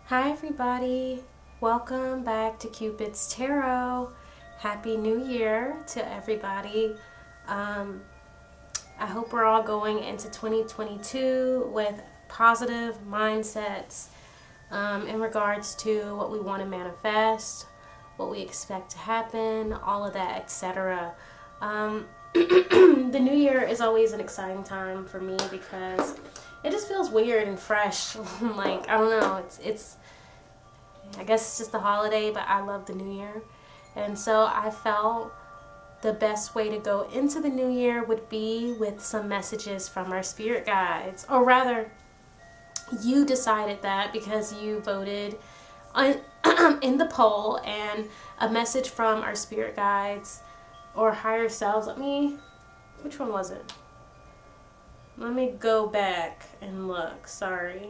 Hi everybody, welcome back to Cupid's Tarot. Happy New Year to everybody. I hope we're all going into 2022 with positive mindsets in regards to what we want to manifest, what we expect to happen, all of that, etc. The new year is always an exciting time for me because it just feels weird and fresh. Like, I don't know, it's I guess it's just a holiday, but I love the new year. And so I felt the best way to go into the new year would be with some messages from our spirit guides. Or rather, you decided that because you voted in the poll, and a message from our spirit guides or higher selves. Which one was it? Let me go back and look. Sorry.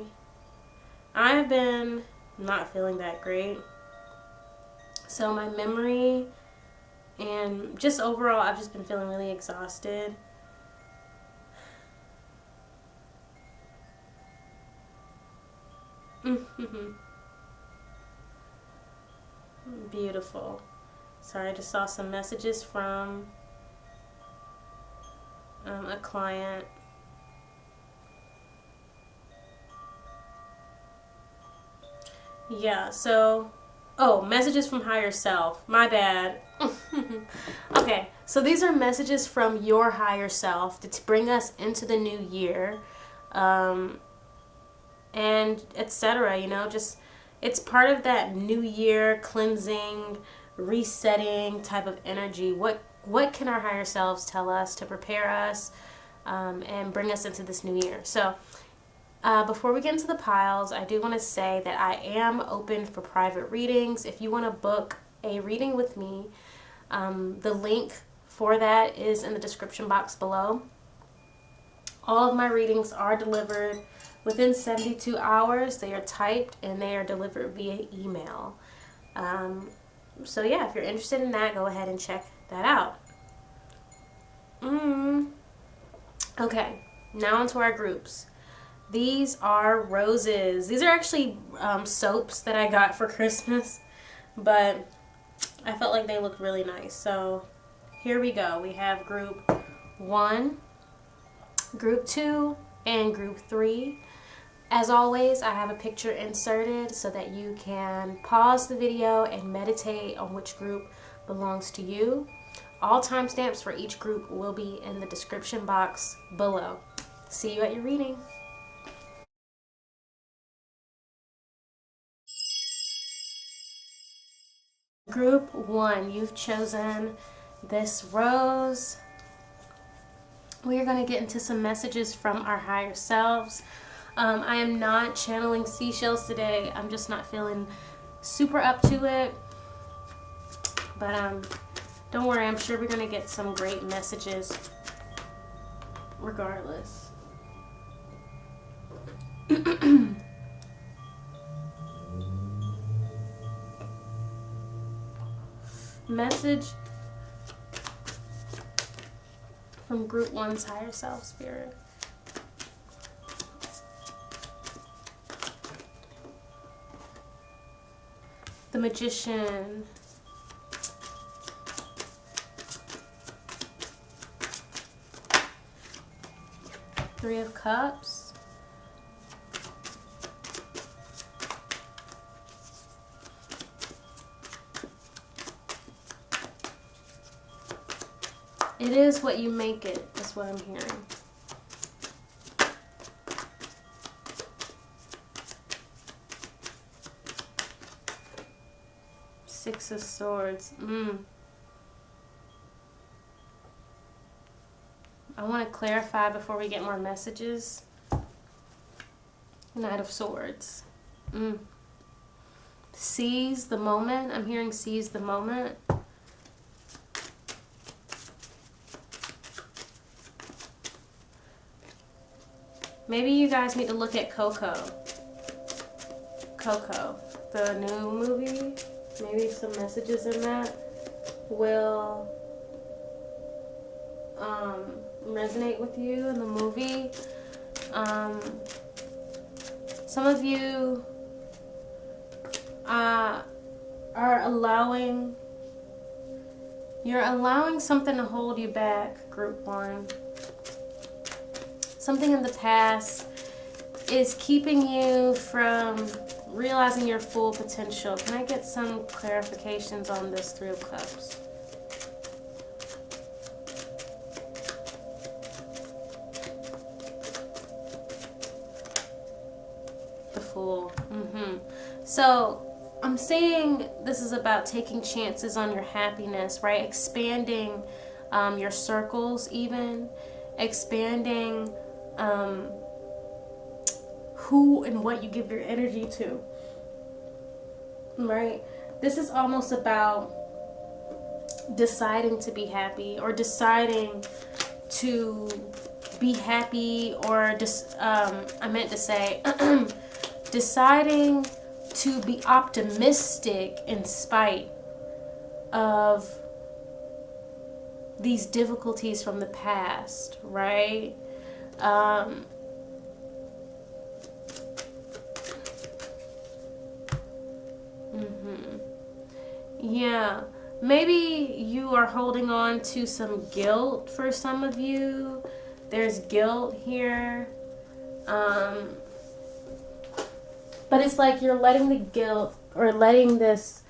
I've been not feeling that great. So my memory and just overall, I've just been feeling really exhausted. Beautiful. Sorry, I just saw some messages from a client. Yeah, so, messages from higher self. My bad. Okay, so these are messages from your higher self to bring us into the new year, and etc. Just it's part of that new year cleansing, resetting type of energy. What can our higher selves tell us to prepare us and bring us into this new year? So before we get into the piles, I do want to say that I am open for private readings. If you want to book a reading with me, the link for that is in the description box below. All of my readings are delivered within 72 hours. They are typed and they are delivered via email. So yeah, if you're interested in that, go ahead and check that out. Okay, now onto our groups. These are roses. These are actually soaps that I got for Christmas, but I felt like they looked really nice. So here we go. We have group 1, group 2, and group 3. As always, I have a picture inserted so that you can pause the video and meditate on which group belongs to you. All timestamps for each group will be in the description box below. See you at your reading. Group 1, you've chosen this rose. We are going to get into some messages from our higher selves. I am not channeling seashells today. I'm just not feeling super up to it. But don't worry, I'm sure we're going to get some great messages regardless. Message from group 1's higher self spirit. The Magician. Three of Cups. It is what you make it, is what I'm hearing. Six of Swords. I want to clarify before we get more messages. Knight of Swords. Seize the moment. I'm hearing seize the moment. Maybe you guys need to look at Coco, the new movie. Maybe some messages in that will resonate with you in the movie. Some of you are allowing, you're allowing something to hold you back, group 1. Something in the past is keeping you from realizing your full potential. Can I get some clarifications on this 3 of Cups? The Fool. So I'm saying this is about taking chances on your happiness, right? Expanding your circles, even expanding who and what you give your energy to, right? This is almost about deciding to be happy, or deciding to be happy, or just I meant to say deciding to be optimistic in spite of these difficulties from the past, right? Yeah, maybe you are holding on to some guilt for some of you. There's guilt here. But it's like you're letting the guilt, or letting this,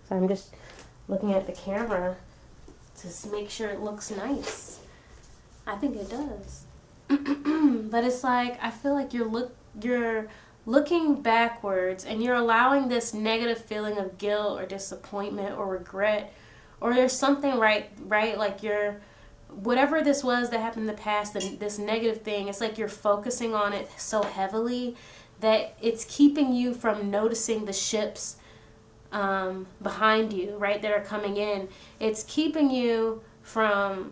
so I'm just looking at the camera to make sure it looks nice. I think it does. But it's like, I feel like you're looking backwards, and you're allowing this negative feeling of guilt or disappointment or regret, or there's something right, like you're, whatever this was that happened in the past, this negative thing, it's like you're focusing on it so heavily that it's keeping you from noticing the ships behind you, right, that are coming in. It's keeping you from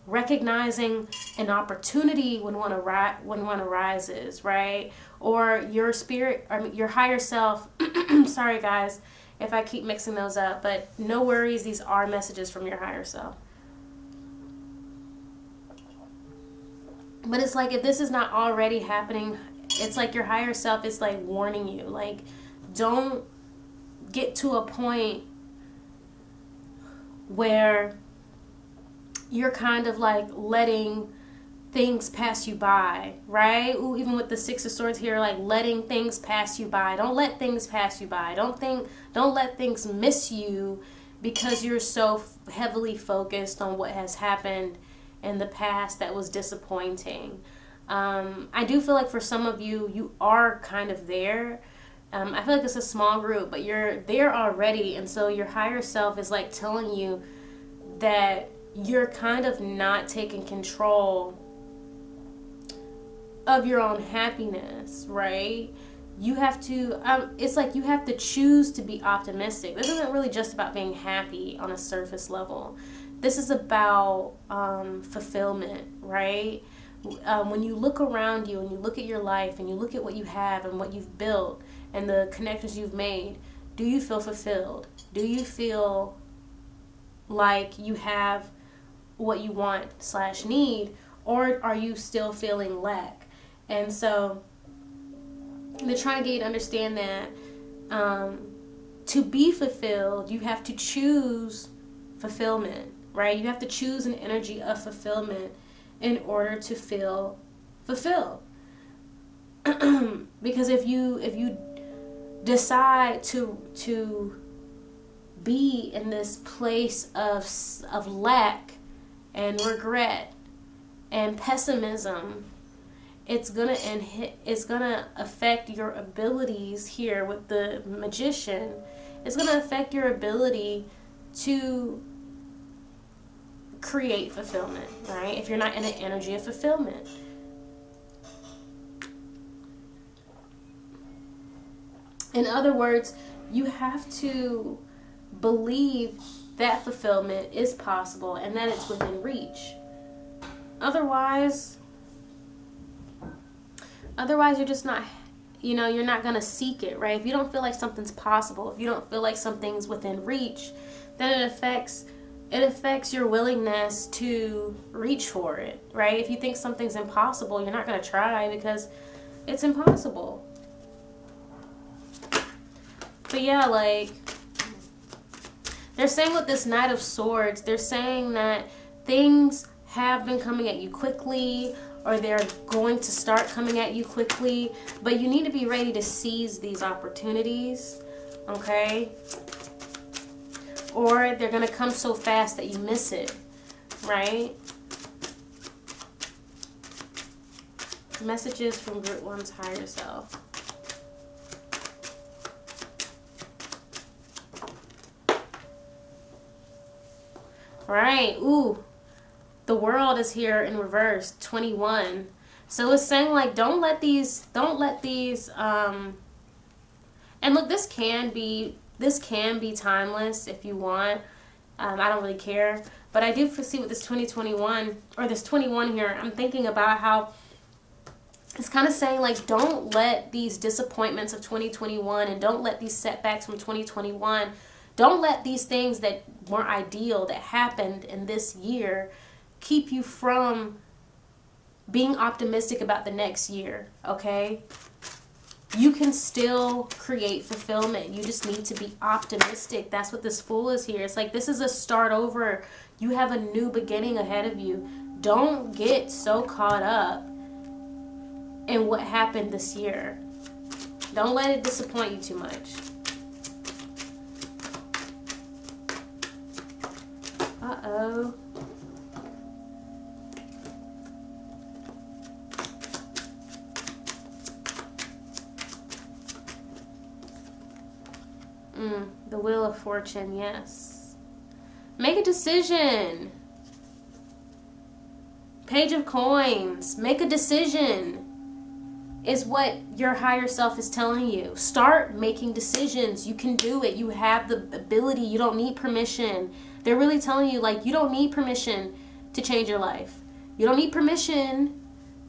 recognizing an opportunity when one arises, right? Or your spirit, or your higher self. Sorry guys if I keep mixing those up, but no worries, these are messages from your higher self. But it's like, if this is not already happening, it's like your higher self is like warning you, like, don't get to a point where you're kind of like letting things pass you by, right? Ooh, even with the 6 of Swords here, like letting things pass you by. Don't let things pass you by. Don't let things miss you because you're so heavily focused on what has happened in the past that was disappointing. I do feel like for some of you, you are kind of there. I feel like it's a small group, but you're there already. And so your higher self is like telling you that you're kind of not taking control of your own happiness, right? You have to, it's like you have to choose to be optimistic. This isn't really just about being happy on a surface level. This is about fulfillment, right? When you look around you and you look at your life and you look at what you have and what you've built and the connections you've made, do you feel fulfilled? Do you feel like you have what you want / need, or are you still feeling lack? And so they're trying to get you to understand that to be fulfilled, you have to choose fulfillment, right? You have to choose an energy of fulfillment in order to feel fulfilled. Because if you decide to be in this place of lack and regret and pessimism, it's gonna affect your abilities here with the Magician. It's gonna affect your ability to create fulfillment, right? If you're not in an energy of fulfillment. In other words, you have to believe that fulfillment is possible and that it's within reach. Otherwise you're just not, you're not going to seek it, right? If you don't feel like something's possible, if you don't feel like something's within reach, then it affects your willingness to reach for it, right? If you think something's impossible, you're not going to try because it's impossible. But yeah, like, they're saying with this Knight of Swords, they're saying that things have been coming at you quickly, or they're going to start coming at you quickly, but you need to be ready to seize these opportunities, okay? Or they're going to come so fast that you miss it, right? Messages from Group 1's higher self. Right. Ooh. The World is here in reverse, 21. So it's saying like don't let these and look, this can be timeless if you want. I don't really care, but I do foresee with this 2021 or this 21 here, I'm thinking about how it's kind of saying like don't let these disappointments of 2021 and don't let these setbacks from 2021, don't let these things that weren't ideal that happened in this year keep you from being optimistic about the next year, okay? You can still create fulfillment. You just need to be optimistic. That's what this Fool is here. It's like this is a start over. You have a new beginning ahead of you. Don't get so caught up in what happened this year. Don't let it disappoint you too much. Uh-oh. The Wheel of Fortune, yes. Make a decision. Page of Coins. Make a decision is what your higher self is telling you. Start making decisions. You can do it. You have the ability. You don't need permission. They're really telling you, like, you don't need permission to change your life. You don't need permission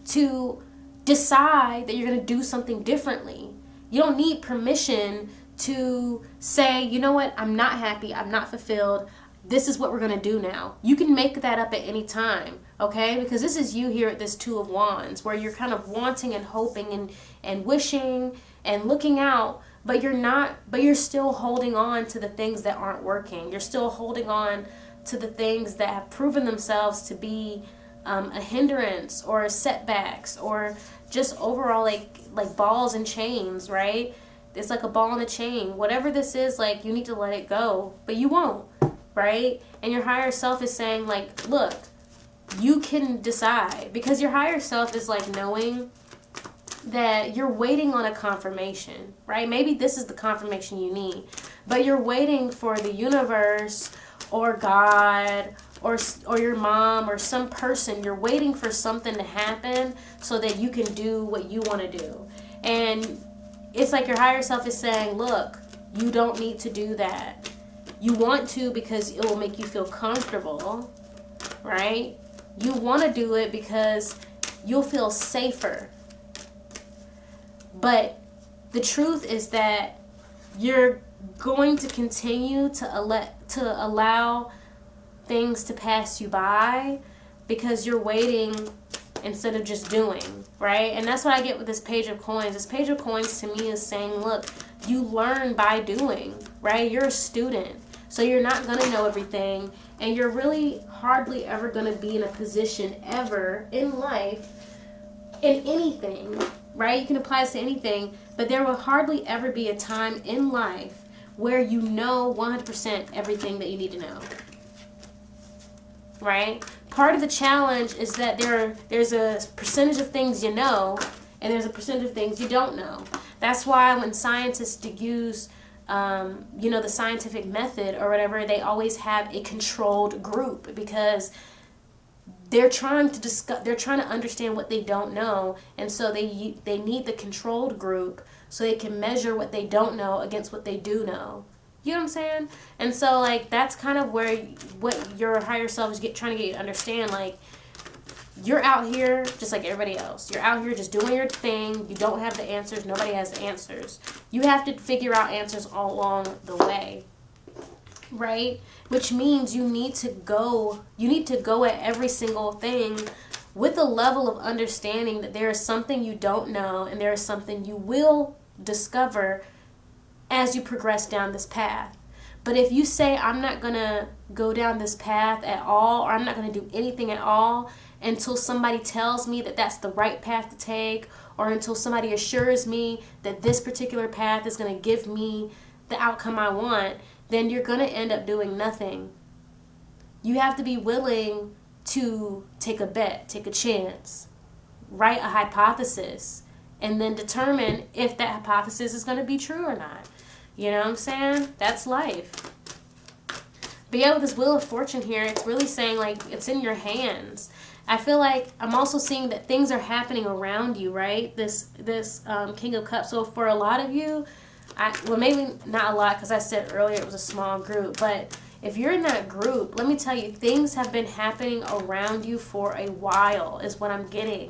to decide that you're going to do something differently. You don't need permission to say, you know what, I'm not happy, I'm not fulfilled, this is what we're going to do now. You can make that up at any time, okay? Because this is you here at this Two of Wands, where you're kind of wanting and hoping and wishing and looking out, but you're still holding on to the things that aren't working. You're still holding on to the things that have proven themselves to be a hindrance or setbacks or just overall like balls and chains, right? It's like a ball and a chain. Whatever this is, like, you need to let it go. But you won't, right? And your higher self is saying, like, look, you can decide. Because your higher self is, like, knowing that you're waiting on a confirmation, right? Maybe this is the confirmation you need. But you're waiting for the universe or God or your mom or some person. You're waiting for something to happen so that you can do what you want to do. And it's like your higher self is saying, look, you don't need to do that. You want to because it will make you feel comfortable, right? You want to do it because you'll feel safer. But the truth is that you're going to continue to allow things to pass you by because you're waiting instead of just doing, right? And that's what I get with this Page of Coins. This Page of Coins to me is saying, look, you learn by doing, right? You're a student, so you're not going to know everything, and you're really hardly ever going to be in a position ever in life, in anything, right? You can apply this to anything, but there will hardly ever be a time in life where you know 100% everything that you need to know, right? Part of the challenge is that there's a percentage of things you know, and there's a percentage of things you don't know. That's why when scientists use, the scientific method or whatever, they always have a controlled group because they're trying to understand what they don't know, and so they need the controlled group so they can measure what they don't know against what they do know. You know what I'm saying? And so, like, that's kind of what your higher self is trying to get you to understand. Like, you're out here just like everybody else. You're out here just doing your thing. You don't have the answers. Nobody has the answers. You have to figure out answers all along the way, right? Which means you need to go at every single thing with a level of understanding that there is something you don't know and there is something you will discover as you progress down this path. But if you say, I'm not going to go down this path at all, or I'm not going to do anything at all until somebody tells me that that's the right path to take, or until somebody assures me that this particular path is going to give me the outcome I want, then you're going to end up doing nothing. You have to be willing to take a bet, take a chance, write a hypothesis, and then determine if that hypothesis is going to be true or not. You know what I'm saying? That's life. But yeah, with this Wheel of Fortune here, it's really saying, like, it's in your hands. I feel like I'm also seeing that things are happening around you, right? This King of Cups. So for a lot of you, well, maybe not a lot, because I said earlier it was a small group, but if you're in that group, let me tell you, things have been happening around you for a while, is what I'm getting.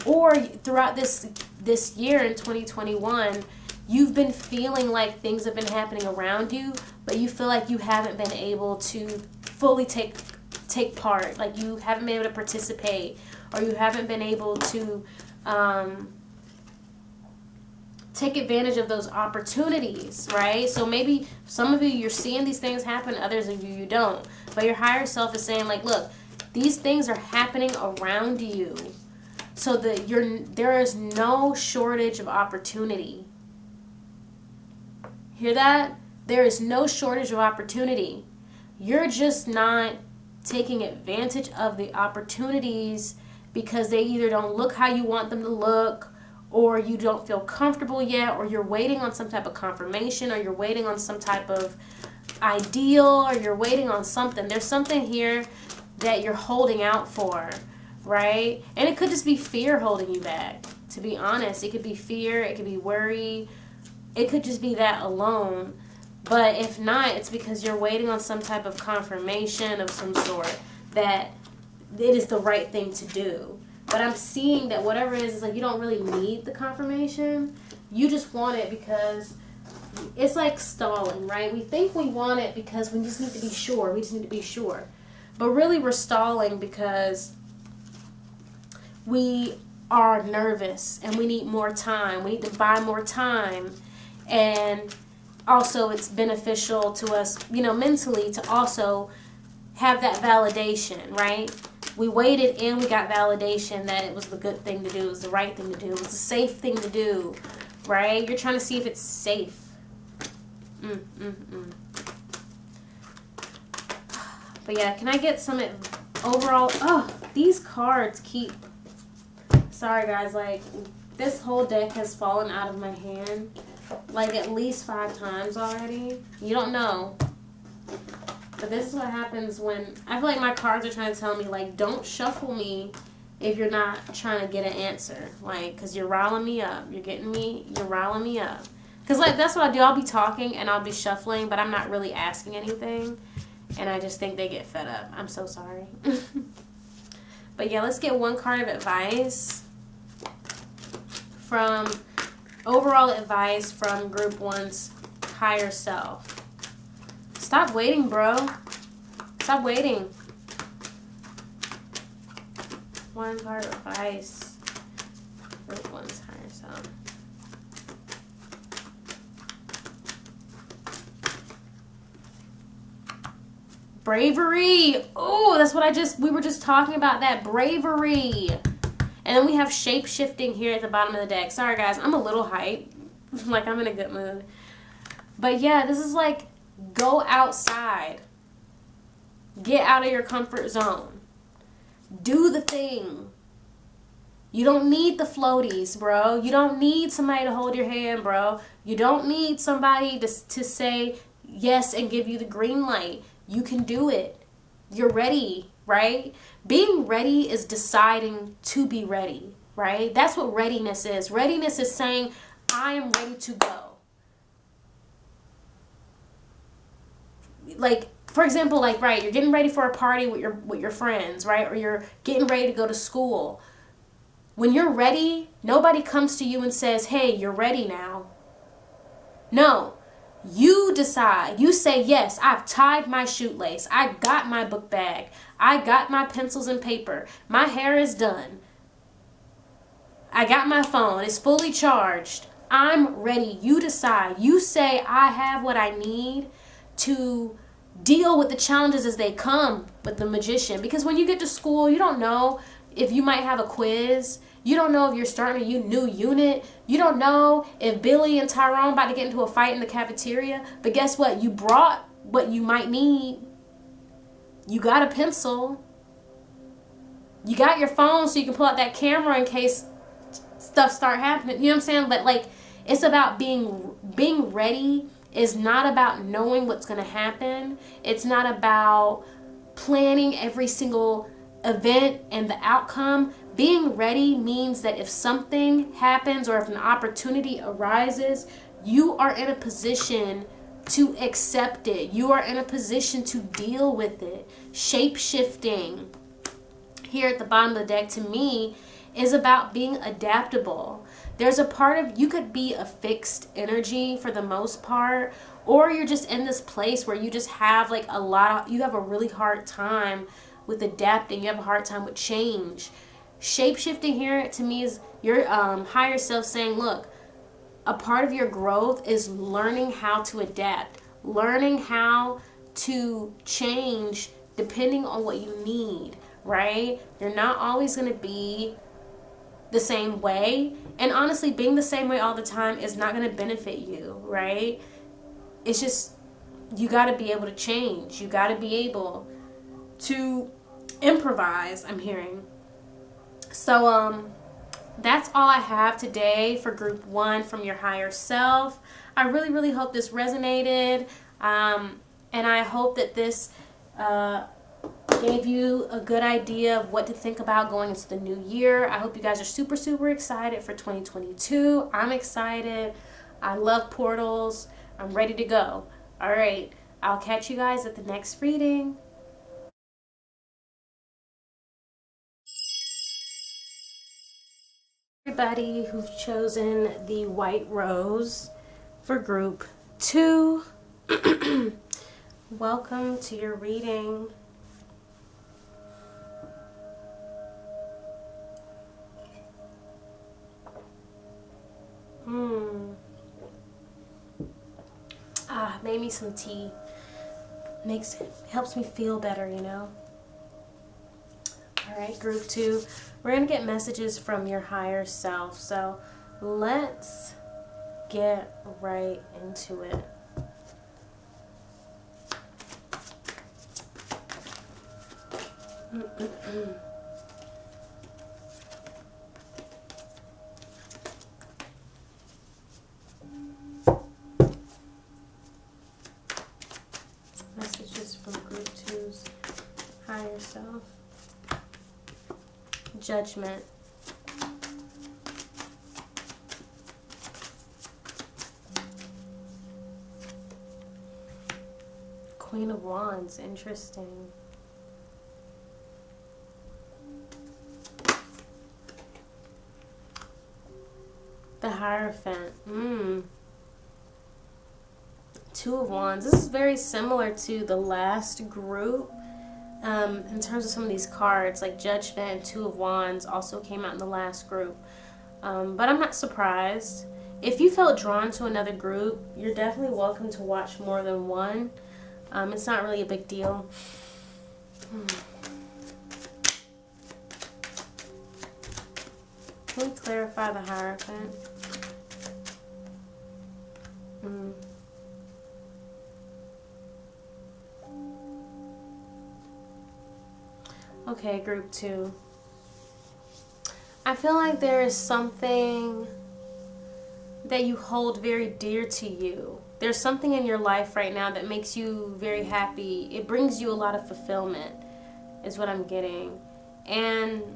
Or throughout this year in 2021, you've been feeling like things have been happening around you, but you feel like you haven't been able to fully take part. Like you haven't been able to participate, or you haven't been able to take advantage of those opportunities, right? So maybe some of you, you're seeing these things happen, others of you don't. But your higher self is saying, like, look, these things are happening around you, so that there is no shortage of opportunity. Hear that? There is no shortage of opportunity. You're just not taking advantage of the opportunities because they either don't look how you want them to look, or you don't feel comfortable yet, or you're waiting on some type of confirmation, or you're waiting on some type of ideal, or you're waiting on something. There's something here that you're holding out for, right? And it could just be fear holding you back, to be honest. It could be fear, it could be worry, it could just be that alone. But if not, it's because you're waiting on some type of confirmation of some sort that it is the right thing to do. But I'm seeing that whatever it is like you don't really need the confirmation. You just want it because it's like stalling, right? We think we want it because we just need to be sure. We just need to be sure. But really we're stalling because we are nervous and we need more time. We need to buy more time. And also it's beneficial to us, mentally, to also have that validation, right? We waited and we got validation that it was the good thing to do, it was the right thing to do, it was the safe thing to do, right? You're trying to see if it's safe. But yeah, can I get some overall? Oh, these cards keep... Sorry guys, like this whole deck has fallen out of my hand like at least 5 times already. You don't know. But this is what happens when I feel like my cards are trying to tell me, like, don't shuffle me if you're not trying to get an answer. Like, because you're riling me up. You're riling me up. Because, like, that's what I do. I'll be talking and I'll be shuffling, but I'm not really asking anything. And I just think they get fed up. I'm so sorry. But yeah, let's get one card of advice overall advice from Group 1's higher self. Stop waiting, bro. Stop waiting. One card of advice. Group 1's higher self. Bravery. Oh, that's what we were just talking about, that bravery. And then we have shape-shifting here at the bottom of the deck. Sorry, guys. I'm a little hyped. Like, I'm in a good mood. But, yeah, this is like, go outside. Get out of your comfort zone. Do the thing. You don't need the floaties, bro. You don't need somebody to hold your hand, bro. You don't need somebody to say yes and give you the green light. You can do it. You're ready, right? Being ready is deciding to be ready, right? That's what readiness is. Readiness is saying, I am ready to go. Like, for example, like, right, you're getting ready for a party with your friends, right? Or you're getting ready to go to school. When you're ready, nobody comes to you and says, hey, you're ready now. No. You decide. You say, yes, I've tied my shoelace. I got my book bag. I got my pencils and paper. My hair is done. I got my phone. It's fully charged. I'm ready. You decide. You say, I have what I need to deal with the challenges as they come with the Magician. Because when you get to school, you don't know if you might have a quiz. You don't know if you're starting a new unit. You don't know if Billy and Tyrone about to get into a fight in the cafeteria. But guess what? You brought what you might need. You got a pencil. You got your phone so you can pull out that camera in case stuff start happening. You know what I'm saying? But like, it's about being ready. Is not about knowing what's going to happen. It's not about planning every single event and the outcome. Being ready means that if something happens or if an opportunity arises, you are in a position to accept it. You are in a position to deal with it. Shape-shifting here at the bottom of the deck, to me, is about being adaptable. There's a part of you could be a fixed energy for the most part, or you're just in this place where you just have like you have a really hard time with adapting. You have a hard time with change. Shape-shifting here to me is your higher self saying, look, a part of your growth is learning how to adapt, learning how to change depending on what you need, right? You're not always going to be the same way, and honestly, being the same way all the time is not going to benefit you, right? It's just, you got to be able to change. You got to be able to improvise, I'm hearing. So that's all I have today for group 1 from your higher self. I really hope this resonated, and I hope that this gave you a good idea of what to think about going into the new year. I hope you guys are super excited for 2022. I'm excited. I love portals. I'm ready to go. All right. I'll catch you guys at the next reading. Everybody who's chosen the white rose for group 2, welcome to your reading. Made me some tea. Helps me feel better, you know. All right, group 2. We're gonna get messages from your higher self. So let's get right into it. Messages from group 2's higher self. Judgment. Queen of Wands, interesting. The Hierophant. Two of Wands. This is very similar to the last group. In terms of some of these cards, like Judgment and Two of Wands also came out in the last group. But I'm not surprised. If you felt drawn to another group, you're definitely welcome to watch more than one. It's not really a big deal. Can we clarify the Hierophant? Okay, group 2. I feel like there is something that you hold very dear to you. There's something in your life right now that makes you very happy. It brings you a lot of fulfillment, is what I'm getting. And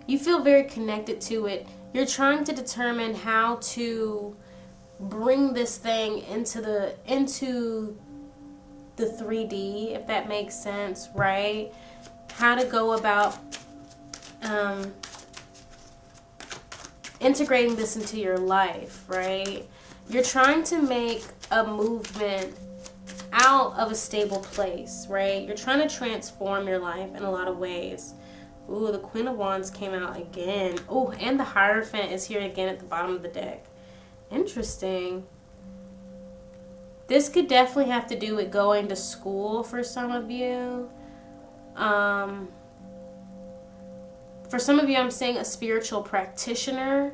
you feel very connected to it. You're trying to determine how to bring this thing into the 3D, if that makes sense, right? How to go about integrating this into your life, right? You're trying to make a movement out of a stable place, right? You're trying to transform your life in a lot of ways. Ooh, the Queen of Wands came out again. Oh, and the Hierophant is here again at the bottom of the deck. Interesting. This could definitely have to do with going to school for some of you. For some of you, I'm saying a spiritual practitioner.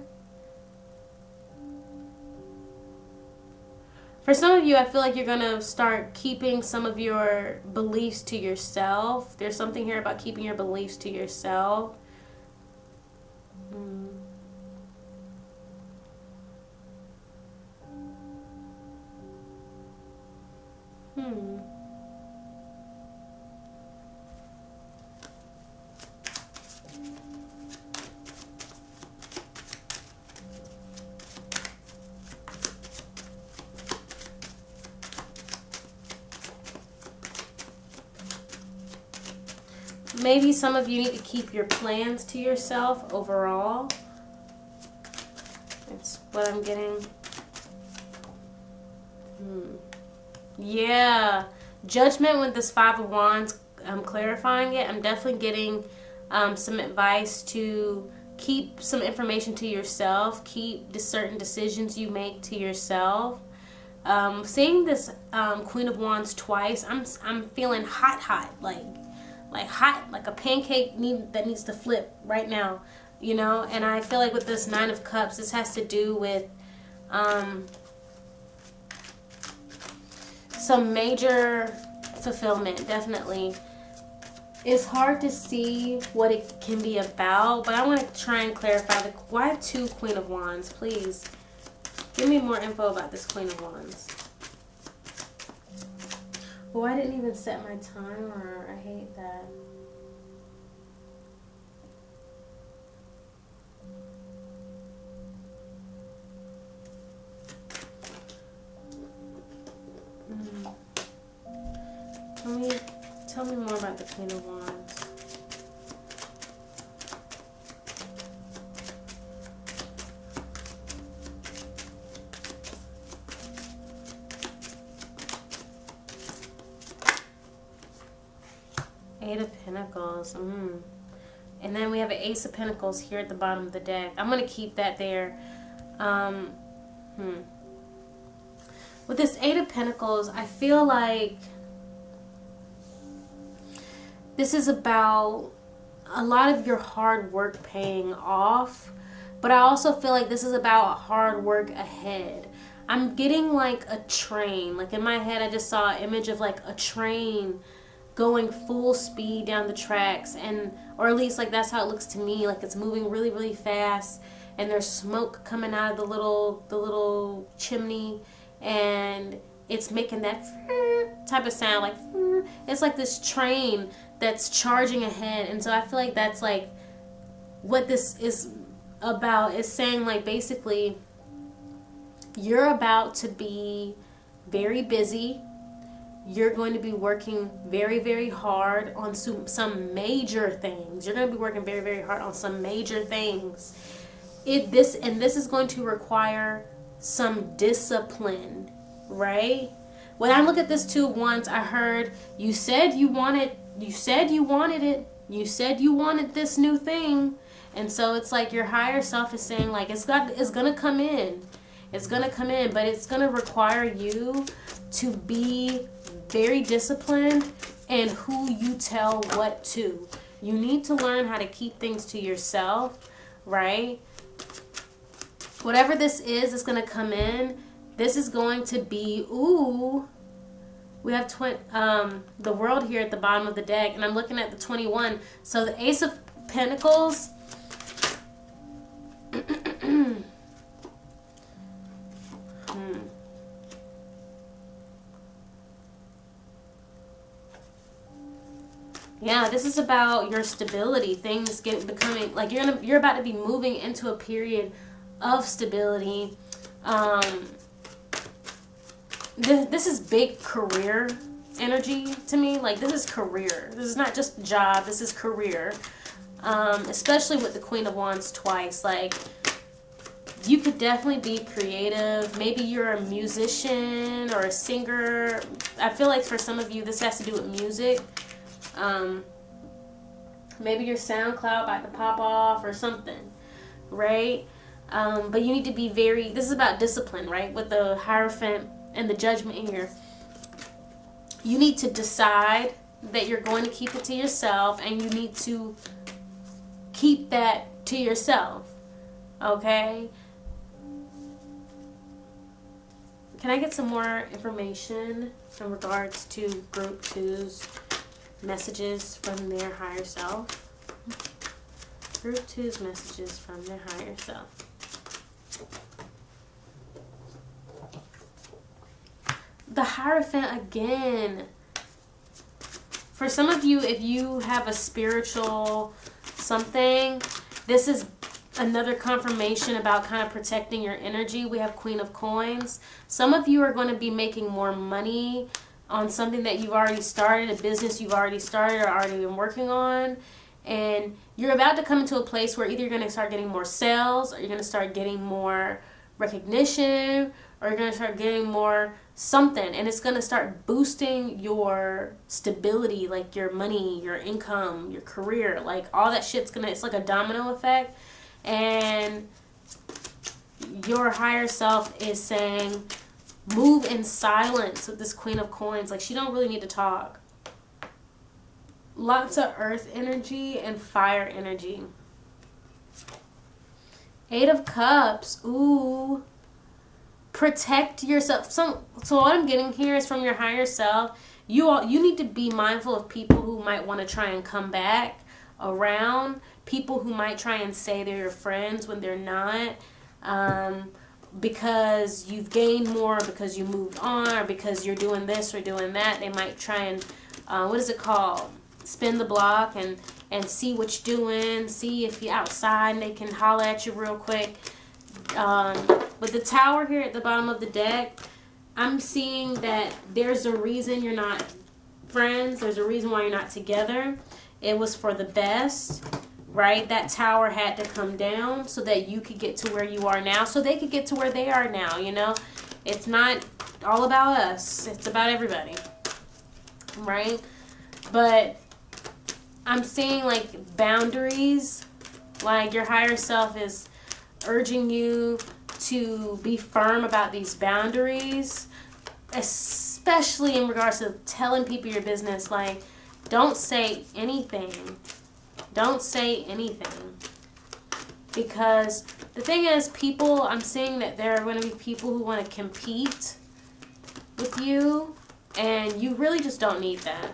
For some of you, I feel like you're going to start keeping some of your beliefs to yourself. There's something here about keeping your beliefs to yourself. Maybe some of you need to keep your plans to yourself overall. That's what I'm getting. Yeah. Judgment with this Five of Wands. I'm clarifying it. I'm definitely getting some advice to keep some information to yourself. Keep the certain decisions you make to yourself. Seeing this Queen of Wands twice, I'm feeling hot, like hot, like a pancake that needs to flip right now, you know. And I feel like with this Nine of Cups, this has to do with some major fulfillment. Definitely, it's hard to see what it can be about, but I want to try and clarify why two Queen of Wands. Please give me more info about this Queen of Wands. Oh, I didn't even set my timer. I hate that. Tell me more about the Queen of Wands. Eight of Pentacles. And then we have an Ace of Pentacles here at the bottom of the deck. I'm going to keep that there. With this Eight of Pentacles, I feel like this is about a lot of your hard work paying off. But I also feel like this is about hard work ahead. I'm getting like a train. Like in my head, I just saw an image of like a train going full speed down the tracks, and or at least like that's how it looks to me, like it's moving really, really fast, and there's smoke coming out of the little chimney, and it's making that type of sound, like it's like this train that's charging ahead. And so I feel like that's like what this is about. Is saying like basically you're about to be very busy. You're going to be working very, very hard on some major things. You're going to be working very, very hard on some major things. This is going to require some discipline, right? When I look at this Two of Wands, I heard you said you wanted it. You said you wanted this new thing. And so it's like your higher self is saying like it's going to come in. It's going to come in, but it's going to require you to be very disciplined in who you tell what to. You need to learn how to keep things to yourself, right? Whatever this is going to come in. This is going to be, we have the World here at the bottom of the deck, and I'm looking at the 21. So the Ace of Pentacles. Yeah, this is about your stability. Things becoming like you're about to be moving into a period of stability. This is big career energy to me. Like this is career. This is not just job. This is career. Especially with the Queen of Wands twice. Like you could definitely be creative. Maybe you're a musician or a singer. I feel like for some of you this has to do with music. Maybe your SoundCloud about to pop off or something, right? But you need to be this is about discipline, right? With the Hierophant and the Judgment here. You need to decide that you're going to keep it to yourself, and you need to keep that to yourself. Okay? Can I get some more information in regards to Group 2's messages from their higher self? Group 2's messages from their higher self. The Hierophant again. For some of you, if you have a spiritual something, this is another confirmation about kind of protecting your energy. We have Queen of Coins. Some of you are going to be making more money on something that you've already started, a business you've already started or already been working on. And you're about to come into a place where either you're going to start getting more sales, or you're going to start getting more recognition, or you're going to start getting more something. And it's going to start boosting your stability, like your money, your income, your career. Like all that shit's going to, it's like a domino effect. And your higher self is saying, move in silence with this Queen of Coins. Like she don't really need to talk. Lots of earth energy and fire energy. 8 of Cups. Ooh. Protect yourself. So what I'm getting here is from your higher self. You need to be mindful of people who might want to try and come back around. People who might try and say they're your friends when they're not. Because you've gained more, because you moved on, or because you're doing this or doing that. They might try and, what is it called? Spin the block and see what you're doing. See if you're outside and they can holler at you real quick. With the Tower here at the bottom of the deck, I'm seeing that there's a reason you're not friends. There's a reason why you're not together. It was for the best, right? That Tower had to come down so that you could get to where you are now, so they could get to where they are now, you know? It's not all about us. It's about everybody, right? But I'm seeing like boundaries, like your higher self is urging you to be firm about these boundaries, especially in regards to telling people your business. Like, don't say anything. Don't say anything. Because the thing is, people, I'm seeing that there are going to be people who want to compete with you, and you really just don't need that.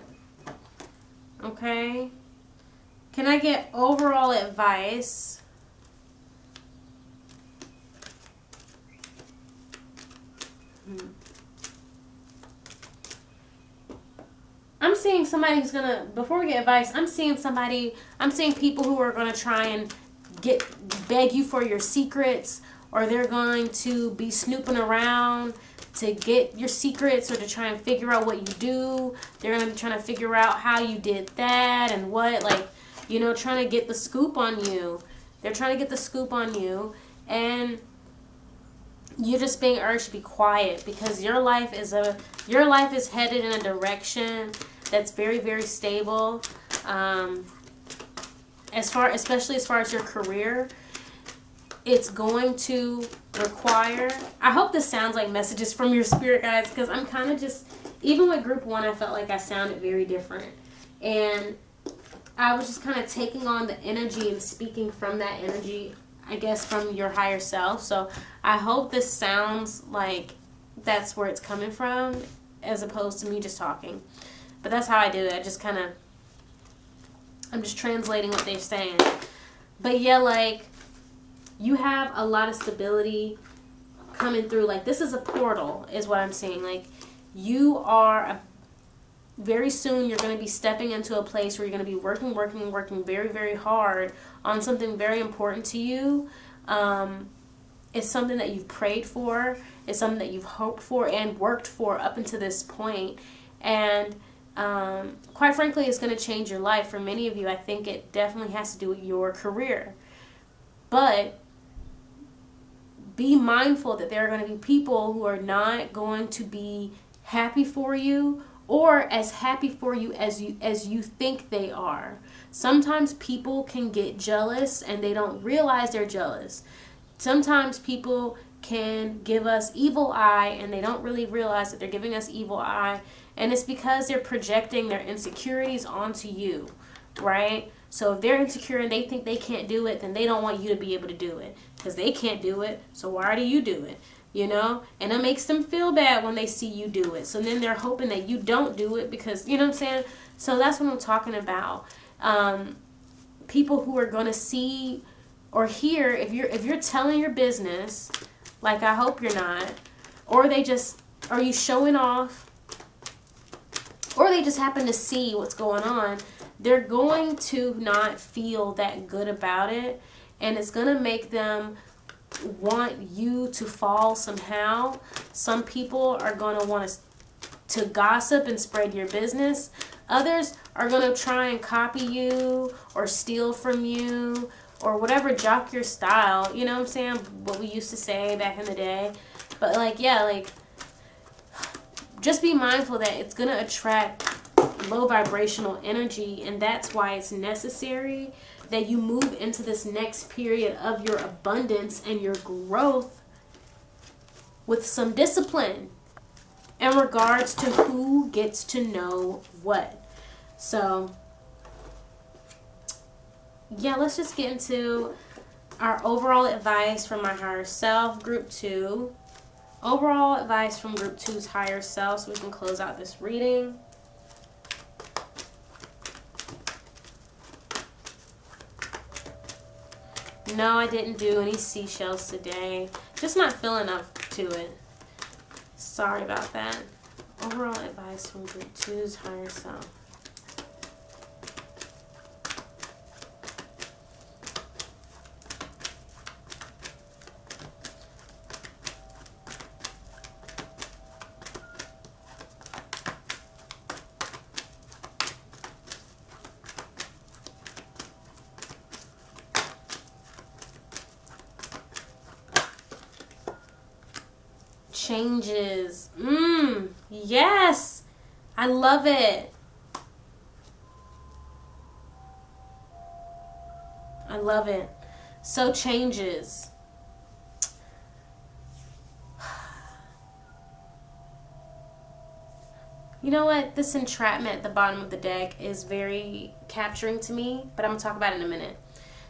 Okay? Can I get overall advice? I'm seeing somebody who's gonna, before we get advice, I'm seeing people who are gonna try and beg you for your secrets, or they're going to be snooping around to get your secrets, or to try and figure out what you do. They're gonna be trying to figure out how you did that and what, like, you know, trying to get the scoop on you. They're trying to get the scoop on you, and you're just being urged to be quiet, because your life is headed in a direction that's very, very stable. Especially as far as your career, it's going to require. I hope this sounds like messages from your spirit guides, because I'm kind of just, even with Group 1, I felt like I sounded very different, and I was just kind of taking on the energy and speaking from that energy, I guess, from your higher self. So I hope this sounds like that's where it's coming from, as opposed to me just talking. But that's how I do it. I just kind of, I'm just translating what they're saying. But yeah, like, you have a lot of stability coming through. Like, this is a portal, is what I'm saying. Like, you are very soon you're going to be stepping into a place where you're going to be working very, very hard on something very important to you. It's something that you've prayed for. It's something that you've hoped for and worked for up until this point. And quite frankly, it's going to change your life. For many of you, I think it definitely has to do with your career. But be mindful that there are going to be people who are not going to be happy for you, or as happy for you as you think they are. Sometimes people can get jealous and they don't realize they're jealous. sometimes people can give us evil eye and they don't really realize that they're giving us evil eye, and it's because they're projecting their insecurities onto you, right? So if they're insecure and they think they can't do it, then they don't want you to be able to do it because they can't do it. So why do you do it? You know, and it makes them feel bad when they see you do it. So then they're hoping that you don't do it because, you know what I'm saying? So that's what I'm talking about. People who are going to see or hear, if you're telling your business, like I hope you're not, or are you showing off, or they just happen to see what's going on, they're going to not feel that good about it, and it's going to make them want you to fall somehow. Some people are going to want to gossip and spread your business. Others are going to try and copy you or steal from you or whatever, jock your style. You know what I'm saying? What we used to say back in the day. But like, yeah, like, just be mindful that it's going to attract low vibrational energy, and that's why it's necessary that you move into this next period of your abundance and your growth with some discipline in regards to who gets to know what. So, yeah, let's just get into our overall advice from my higher self, group 2. Overall advice from group 2's higher self, so we can close out this reading. No, I didn't do any seashells today. Just not feeling up to it. Sorry about that. Overall advice from group 2's higher self. Changes. Yes. I love it. I love it. So changes. You know what? This entrapment at the bottom of the deck is very capturing to me, but I'm going to talk about it in a minute.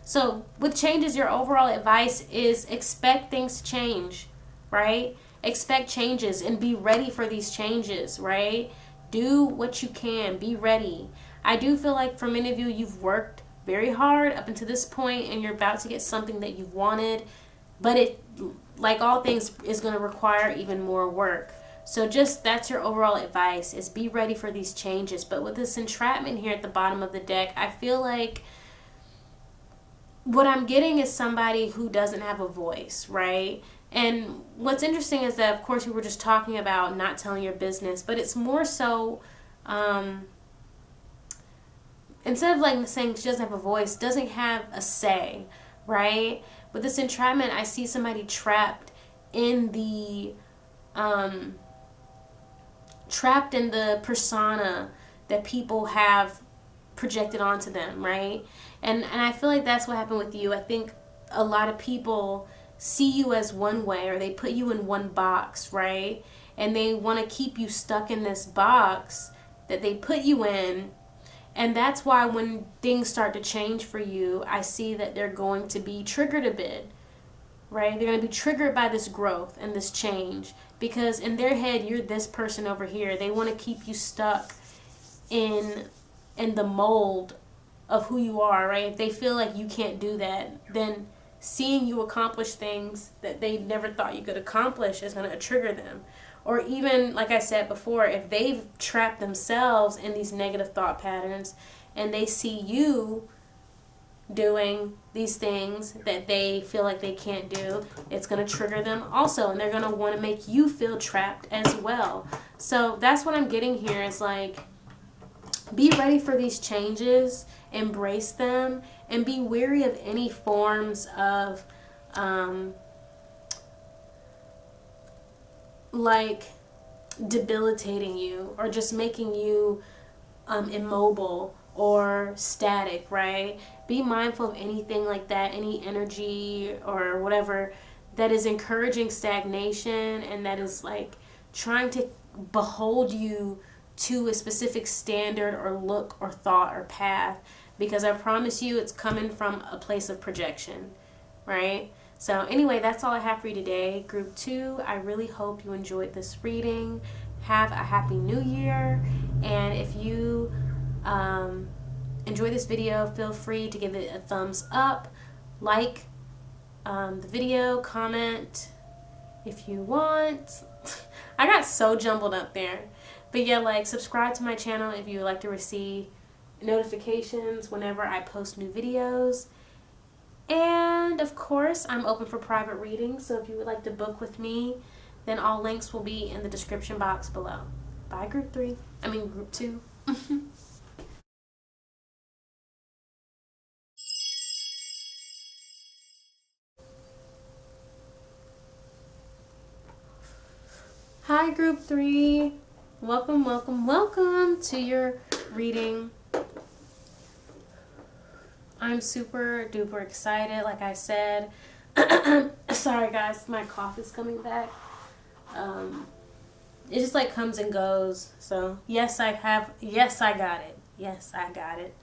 So with changes, your overall advice is expect things to change, right? Expect changes and be ready for these changes, right? Do what you can. Be ready. I do feel like for many of you, you've worked very hard up until this point and you're about to get something that you've wanted, but it, like all things, is going to require even more work. So just, that's your overall advice, is be ready for these changes. But with this entrapment here at the bottom of the deck, I feel like what I'm getting is somebody who doesn't have a voice, right? And what's interesting is that, of course, we were just talking about not telling your business, but it's more so, instead of like saying she doesn't have a voice, doesn't have a say, right? With this entrapment, I see somebody trapped in the persona that people have projected onto them, right? And I feel like that's what happened with you. I think a lot of people see you as one way, or they put you in one box, right? And they want to keep you stuck in this box that they put you in. And that's why when things start to change for you, I see that they're going to be triggered a bit, right? They're going to be triggered by this growth and this change, because in their head, you're this person over here. They want to keep you stuck in the mold of who you are, right? If they feel like you can't do that, then seeing you accomplish things that they never thought you could accomplish is going to trigger them. Or even, like I said before, if they've trapped themselves in these negative thought patterns and they see you doing these things that they feel like they can't do, it's going to trigger them also, and they're going to want to make you feel trapped as well. So that's what I'm getting here, is like, be ready for these changes, embrace them, and be wary of any forms of like debilitating you or just making you immobile or static, right? Be mindful of anything like that, any energy or whatever that is encouraging stagnation and that is like trying to behold you to a specific standard or look or thought or path, because I promise you it's coming from a place of projection, right? So anyway, that's all I have for you today. Group 2, I really hope you enjoyed this reading. Have a happy new year. And if you enjoy this video, feel free to give it a thumbs up, like the video, comment if you want. I got so jumbled up there. But yeah, like, subscribe to my channel if you would like to receive notifications whenever I post new videos. And of course, I'm open for private readings, so if you would like to book with me, then all links will be in the description box below. Bye, Group 2. Hi, Group 3. Welcome, welcome, welcome to your reading. I'm super duper excited, like I said. Sorry guys, my cough is coming back. It just like comes and goes. So yes, I got it. Yes, I got it.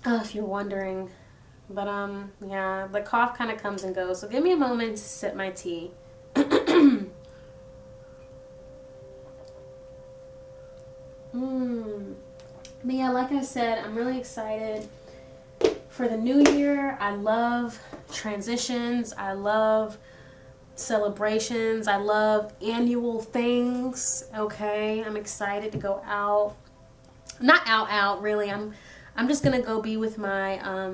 If you're wondering. But yeah, the cough kind of comes and goes. So give me a moment to sip my tea. But yeah, like I said, I'm really excited for the new year. I love transitions. I love celebrations. I love annual things. Okay, I'm excited to go out. Not out really. I'm just gonna go be with my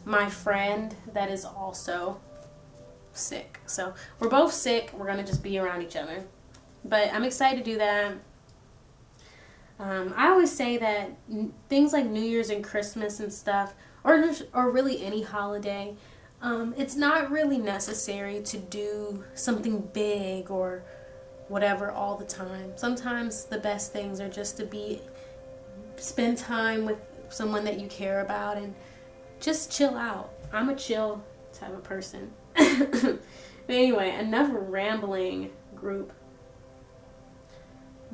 my friend that is also sick. So we're both sick. We're gonna just be around each other. But I'm excited to do that. I always say that things like New Year's and Christmas and stuff, or really any holiday, it's not really necessary to do something big or whatever all the time. Sometimes the best things are just to spend time with someone that you care about and just chill out. I'm a chill type of person. But anyway, enough rambling, Group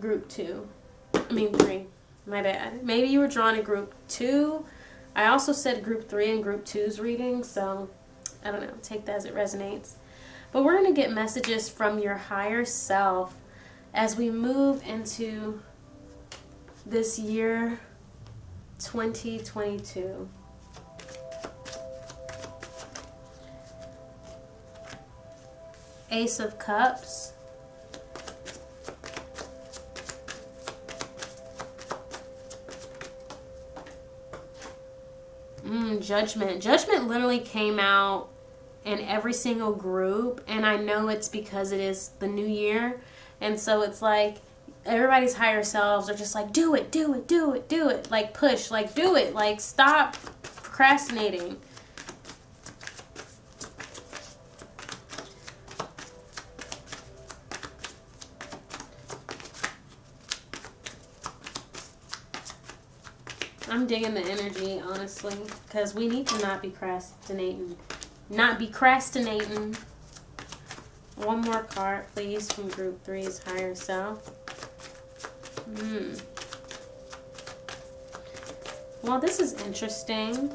3. My bad. Maybe you were drawn to Group 2. I also said Group 3 and Group 2's reading, so I don't know. Take that as it resonates. But we're going to get messages from your higher self as we move into this year 2022. Ace of Cups. Judgment. Judgment literally came out in every single group, and I know it's because it is the new year, and so it's like everybody's higher selves are just like, do it, do it, do it, do it, like push, like do it, like stop procrastinating. I'm digging the energy, honestly, because we need to not be procrastinating. Not be procrastinating. One more card, please, from Group 3's higher self. Well, this is interesting.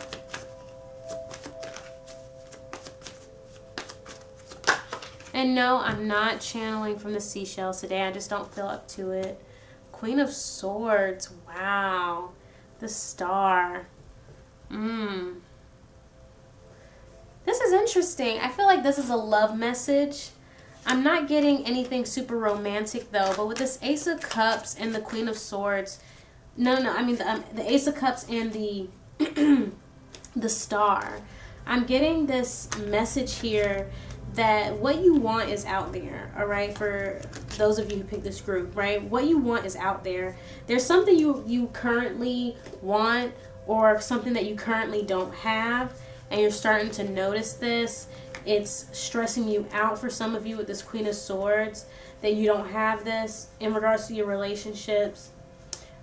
And no, I'm not channeling from the seashells today. I just don't feel up to it. Queen of Swords. Wow. The Star. This is interesting. I feel like this is a love message. I'm not getting anything super romantic though, but with this Ace of Cups and the Queen of Swords, I mean the Ace of Cups and the the Star, I'm getting this message here that what you want is out there, all right? For those of you who picked this group, right? What you want is out there. There's something you currently want, or something that you currently don't have, and you're starting to notice this. It's stressing you out for some of you with this Queen of Swords. that you don't have this in regards to your relationships.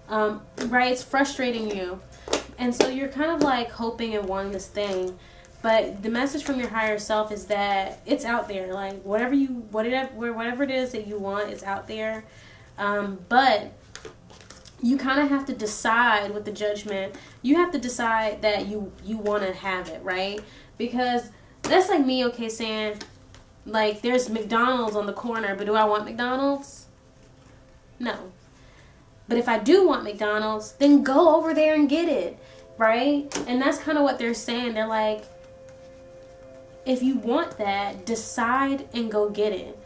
Right? It's frustrating you. And so you're kind of like hoping and wanting this thing. But the message from your higher self is that it's out there. Like whatever it is that you want, it's out there. But you kind of have to decide with the Judgment. You have to decide that you want to have it, right? Because that's like me, okay, saying, like, there's McDonald's on the corner, but do I want McDonald's? No. But if I do want McDonald's, then go over there and get it, right? And that's kind of what they're saying. They're like, if you want that, decide and go get it,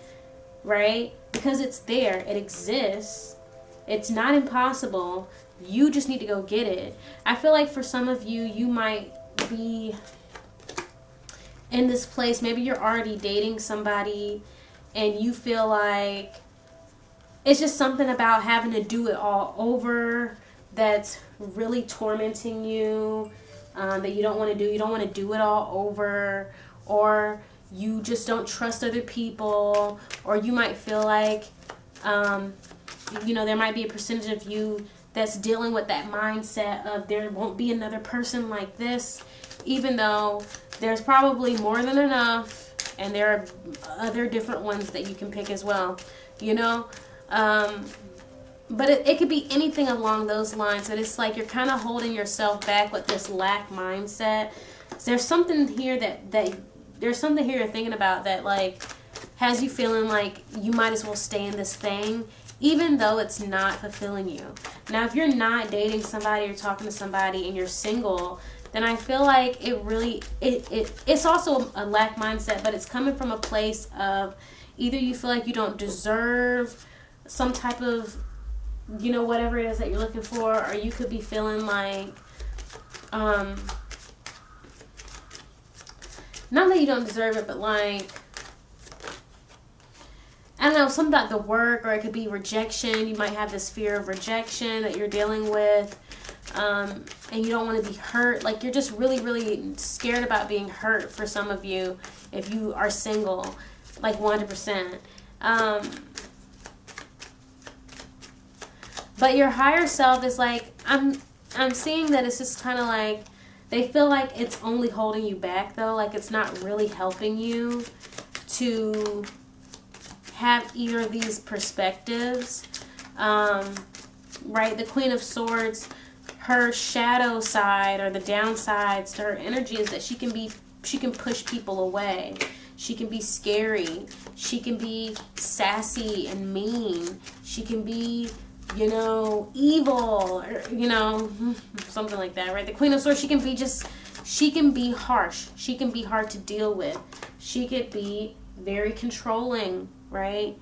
right? Because it's there. It exists. It's not impossible. You just need to go get it. I feel like for some of you, you might be in this place. Maybe you're already dating somebody and you feel like it's just something about having to do it all over that's really tormenting you, that you don't want to do. You don't want to do it all over, or you just don't trust other people, or you might feel like, there might be a percentage of you that's dealing with that mindset of there won't be another person like this, even though there's probably more than enough, and there are other different ones that you can pick as well, but it could be anything along those lines. That it's like you're kind of holding yourself back with this lack mindset. There's something here there's something here you're thinking about that like has you feeling like you might as well stay in this thing, even though it's not fulfilling you. Now, if you're not dating somebody or talking to somebody and you're single, then I feel like it's also a lack mindset, but it's coming from a place of either you feel like you don't deserve some type of, whatever it is that you're looking for, or you could be feeling like, not that you don't deserve it, but like, I don't know, something about the work, or it could be rejection. You might have this fear of rejection that you're dealing with, and you don't want to be hurt. Like, you're just really, really scared about being hurt for some of you if you are single, like 100%. But your higher self is like, I'm seeing that it's just kind of like, they feel like it's only holding you back, though. Like, it's not really helping you to have either of these perspectives, right? The Queen of Swords, her shadow side, or the downsides to her energy, is that she can push people away. She can be scary. She can be sassy and mean. She can be, evil, or, something like that, right? The Queen of Swords, she can be harsh. She can be hard to deal with. She could be very controlling, right?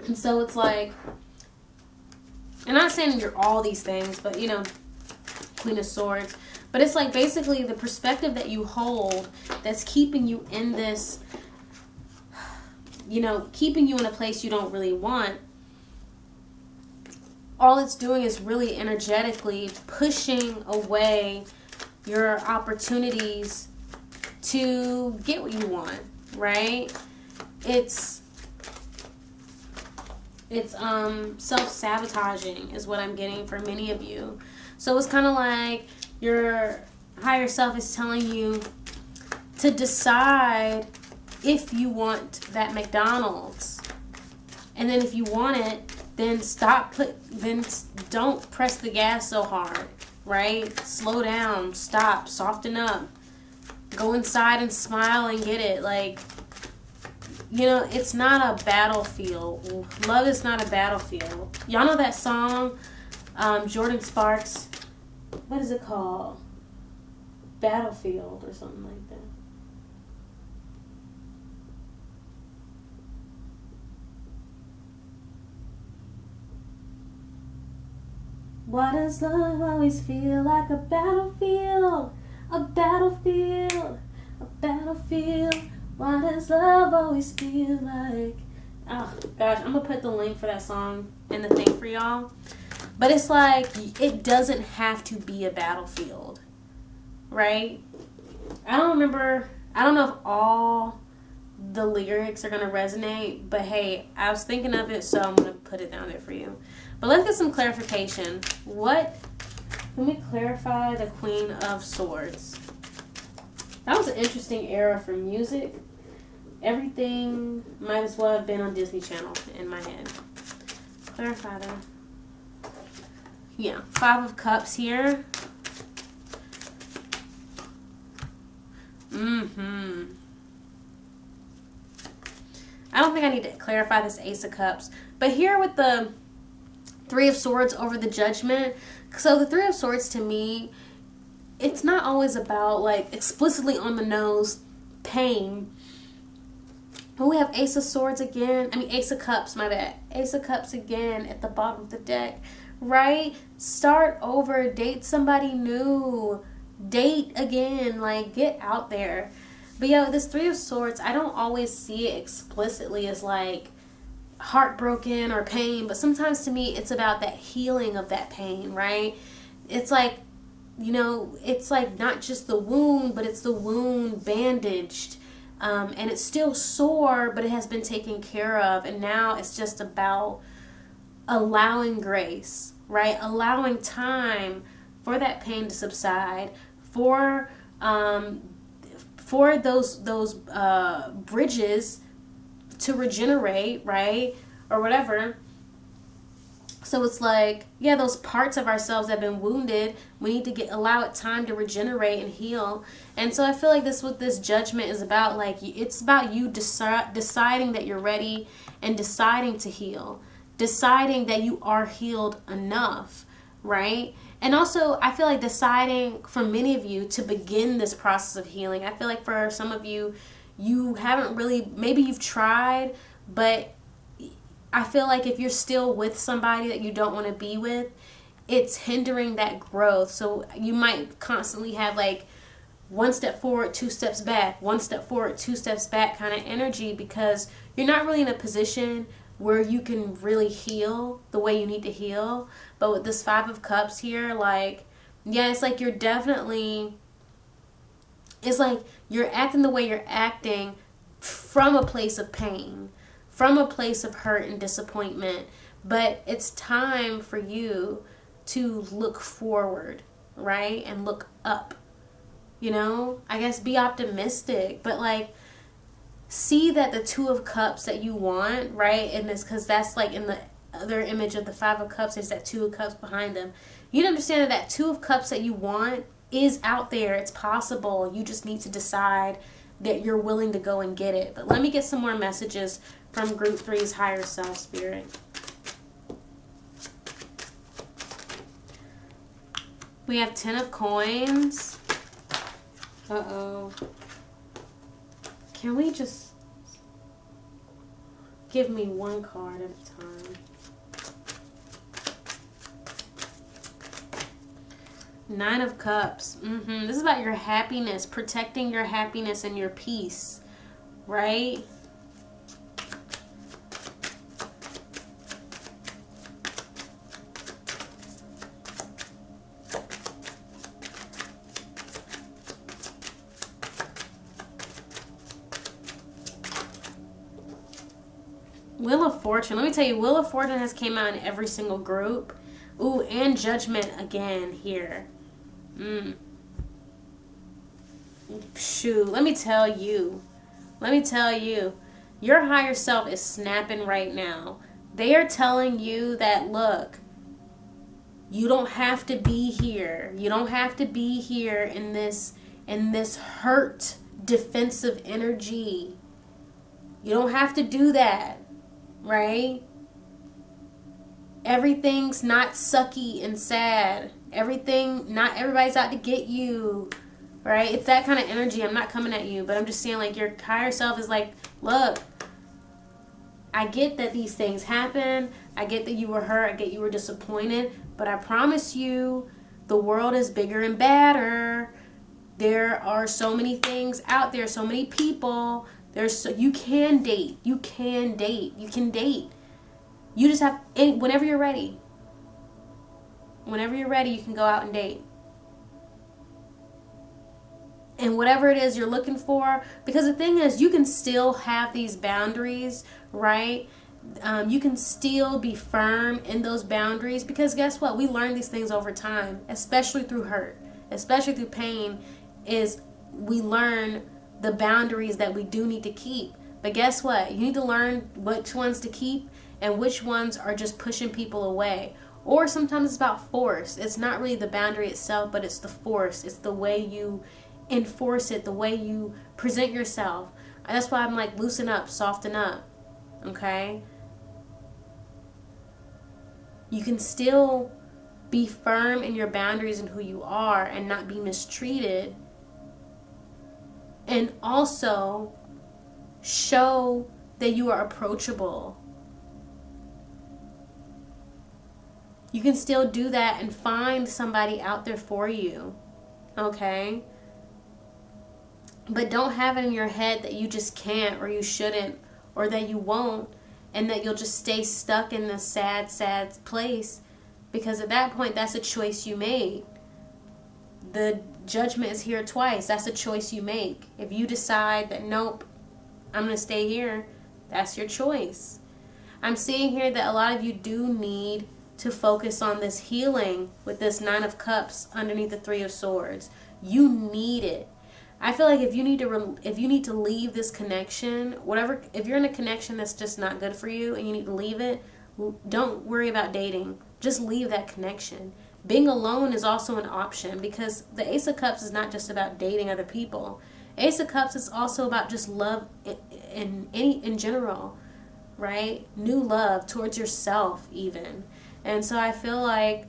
And so it's like, I'm not saying you're all these things, but Queen of Swords, but it's like basically the perspective that you hold that's keeping you in this, keeping you in a place you don't really want. All it's doing is really energetically pushing away your opportunities to get what you want, right? It's self-sabotaging is what I'm getting for many of you. So it's kind of like your higher self is telling you to decide if you want that McDonald's. And then if you want it, then don't press the gas so hard, right? Slow down, stop, soften up. Go inside and smile and get it. Like, it's not a battlefield. Love is not a battlefield. Y'all know that song, Jordan Sparks? What is it called? Battlefield or something like that. Why does love always feel like a battlefield? A battlefield, a battlefield. Why does love always feel like... Oh, gosh, I'm going to put the link for that song in the thing for y'all. But it's like, it doesn't have to be a battlefield, right? I don't remember... I don't know if all the lyrics are going to resonate, but hey, I was thinking of it, so I'm going to put it down there for you. But let's get some clarification. Let me clarify the Queen of Swords. That was an interesting era for music. Everything might as well have been on Disney Channel in my head. Clarify that. Yeah, 5 of Cups here. I don't think I need to clarify this Ace of Cups. But here with the 3 of Swords over the Judgment. So the 3 of Swords to me, it's not always about like explicitly on the nose pain. But we have Ace of Swords again. Ace of Cups, my bad. Ace of Cups again at the bottom of the deck. Right? Start over. Date somebody new. Date again. Like, get out there. But yeah, this 3 of Swords, I don't always see it explicitly as like heartbroken or pain, but sometimes to me it's about that healing of that pain, right? It's like, you know, it's like not just the wound, but it's the wound bandaged, and it's still sore, but it has been taken care of, and now it's just about allowing grace, right? Allowing time for that pain to subside, for those bridges to regenerate, right? Or whatever. So it's like, yeah, those parts of ourselves that have been wounded, we need to allow it time to regenerate and heal. And so I feel like what this Judgment is about, like, it's about you deciding that you're ready and deciding to heal, deciding that you are healed enough, right? And also, I feel like deciding for many of you to begin this process of healing. I feel like for some of you, you haven't really, maybe you've tried, but I feel like if you're still with somebody that you don't want to be with, it's hindering that growth. So you might constantly have like 1 step forward, 2 steps back, 1 step forward, 2 steps back kind of energy, because you're not really in a position where you can really heal the way you need to heal. But with this 5 of Cups here, like, yeah, it's like it's like you're acting the way you're acting from a place of pain, from a place of hurt and disappointment. But it's time for you to look forward, right? And look up, you know? I guess be optimistic, but like, see that the 2 of Cups that you want, right? And this, because that's like in the other image of the 5 of Cups, is that 2 of Cups behind them. You understand that that 2 of Cups that you want is out there. It's possible. You just need to decide that you're willing to go and get it. But let me get some more messages from Group 3's Higher Self Spirit. We have 10 of Coins. Uh-oh. Can we just give me one card at a time? 9 of Cups. This is about your happiness, protecting your happiness and your peace, right? Wheel of Fortune. Let me tell you, Wheel of Fortune has came out in every single group. Ooh, and Judgment again here. Shoot, let me tell you, your higher self is snapping right now. They are telling you that, look, you don't have to be here. You don't have to be here in this hurt, defensive energy. You don't have to do that, right? Everything's not sucky and sad. Not everybody's out to get you, right? It's that kind of energy. I'm not coming at you, but I'm just saying, like, your higher self is like, look, I get that these things happen. I get that you were hurt. I get you were disappointed, but I promise you, the world is bigger and badder. There are so many things out there, so many people. You can date. You can date. You just have, whenever you're ready. Whenever you're ready, you can go out and date. and whatever it is you're looking for. Because the thing is, you can still have these boundaries, right? You can still be firm in those boundaries, because guess what? We learn these things over time, especially through hurt, especially through pain, is we learn the boundaries that we do need to keep. But guess what? You need to learn which ones to keep and which ones are just pushing people away. Or sometimes it's about force. It's not really the boundary itself, but it's the force. It's the way you enforce it, the way you present yourself. And that's why I'm like, loosen up, soften up. Okay? You can still be firm in your boundaries and who you are and not be mistreated. And also show that you are approachable. You can still do that and find somebody out there for you. Okay? But don't have it in your head that you just can't, or you shouldn't, or that you won't, and that you'll just stay stuck in this sad, sad place. Because at that point, that's a choice you made. The judgment is here twice. That's a choice you make. If you decide that, nope, I'm going to stay here, that's your choice. I'm seeing here that a lot of you do need to focus on this healing with this 9 of Cups underneath the 3 of Swords. You need it. I feel like if you need to leave this connection, whatever, if you're in a connection that's just not good for you and you need to leave it, don't worry about dating. Just leave that connection. Being alone is also an option, because the Ace of Cups is not just about dating other people. Ace of Cups is also about just love in general, right? New love towards yourself even. And so I feel like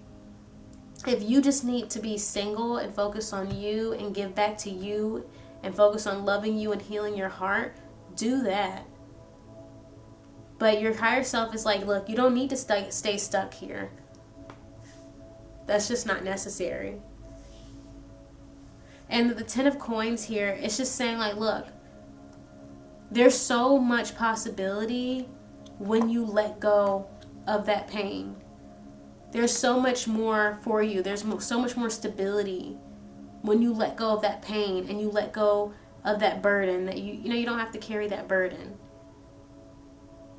if you just need to be single and focus on you and give back to you and focus on loving you and healing your heart, do that. But your higher self is like, look, you don't need to stay stuck here. That's just not necessary. And the 10 of Coins here, it's just saying like, look, there's so much possibility when you let go of that pain. There's so much more for you. There's so much more stability when you let go of that pain and you let go of that burden, that you don't have to carry that burden.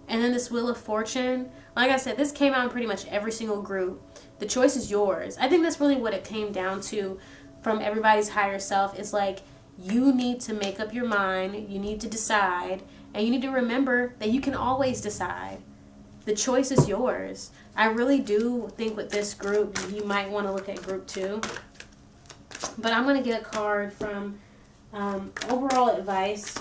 And then this Wheel of Fortune, like I said, this came out in pretty much every single group. The choice is yours. I think that's really what it came down to from everybody's higher self. Is like, you need to make up your mind, you need to decide, and you need to remember that you can always decide. The choice is yours. I really do think with this group, you might want to look at group 2. But I'm going to get a card from Overall Advice.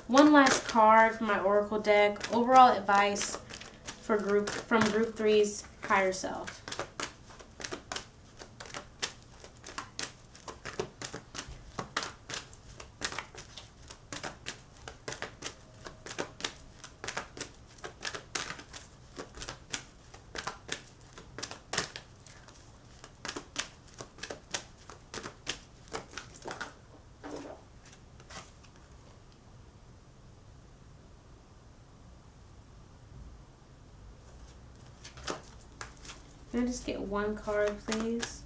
One last card from my Oracle deck. Overall Advice for group 3's higher self. Can I just get one card, please?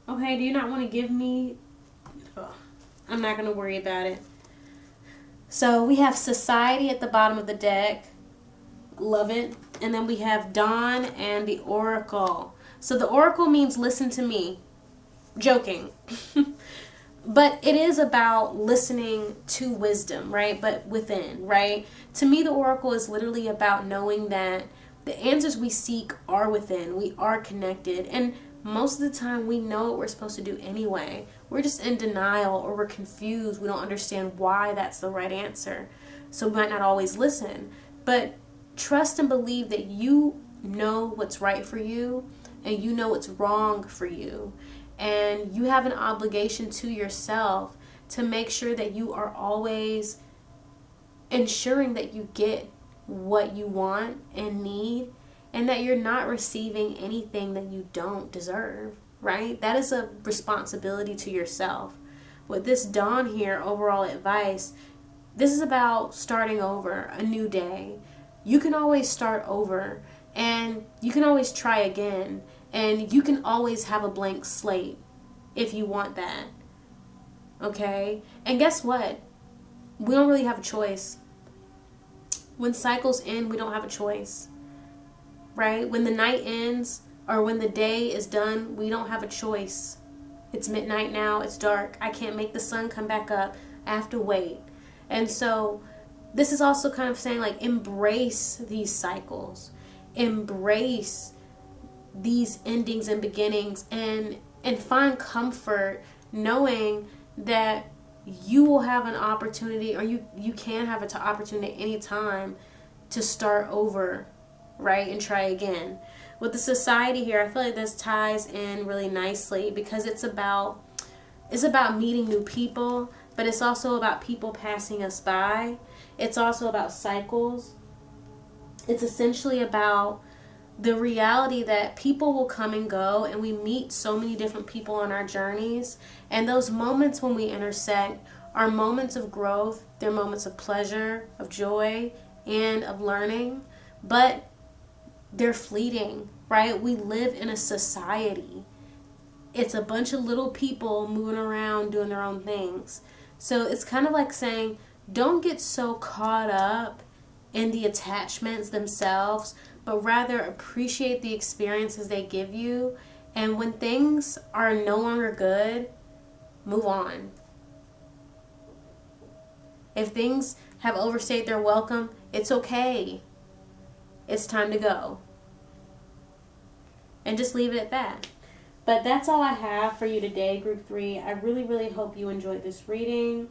Okay, do you not want to give me... Oh, I'm not going to worry about it. So we have Society at the bottom of the deck. Love it. And then we have Dawn and the Oracle. So the Oracle means listen to me. Joking. But it is about listening to wisdom, right? But within, right? To me, the Oracle is literally about knowing that the answers we seek are within. We are connected. And most of the time, we know what we're supposed to do anyway. We're just in denial, or we're confused. We don't understand why that's the right answer. So we might not always listen. But trust and believe that you know what's right for you, and you know what's wrong for you. And you have an obligation to yourself to make sure that you are always ensuring that you get what you want and need, and that you're not receiving anything that you don't deserve, right? That is a responsibility to yourself. With this Dawn here, Overall Advice, this is about starting over, a new day. You can always start over, and you can always try again. And you can always have a blank slate if you want that. Okay? And guess what? We don't really have a choice. When cycles end, we don't have a choice. Right? When the night ends or when the day is done, we don't have a choice. It's midnight now. It's dark. I can't make the sun come back up. I have to wait. And so this is also kind of saying, like, embrace these cycles. Embrace these endings and beginnings, and find comfort knowing that you will have an opportunity, or you can have an opportunity at any time to start over, right, and try again. With the society here, I feel like this ties in really nicely because it's about meeting new people, but it's also about people passing us by. It's also about cycles. It's essentially about the reality that people will come and go, and we meet so many different people on our journeys. And those moments when we intersect are moments of growth. They're moments of pleasure, of joy, and of learning. But they're fleeting, right? We live in a society. It's a bunch of little people moving around doing their own things. So it's kind of like saying, don't get so caught up in the attachments themselves, but rather appreciate the experiences they give you. And when things are no longer good, move on. If things have overstayed their welcome, it's okay. It's time to go. And just leave it at that. But that's all I have for you today, Group 3. I really, really hope you enjoyed this reading.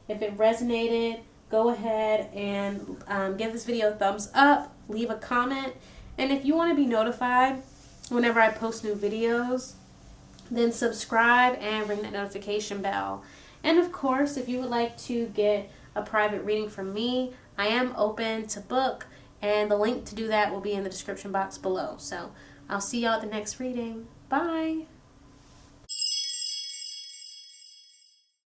If it resonated, go ahead and give this video a thumbs up, leave a comment, and if you want to be notified whenever I post new videos, then subscribe and ring that notification bell. And of course, if you would like to get a private reading from me, I am open to book, and the link to do that will be in the description box below. So I'll see y'all at the next reading. Bye!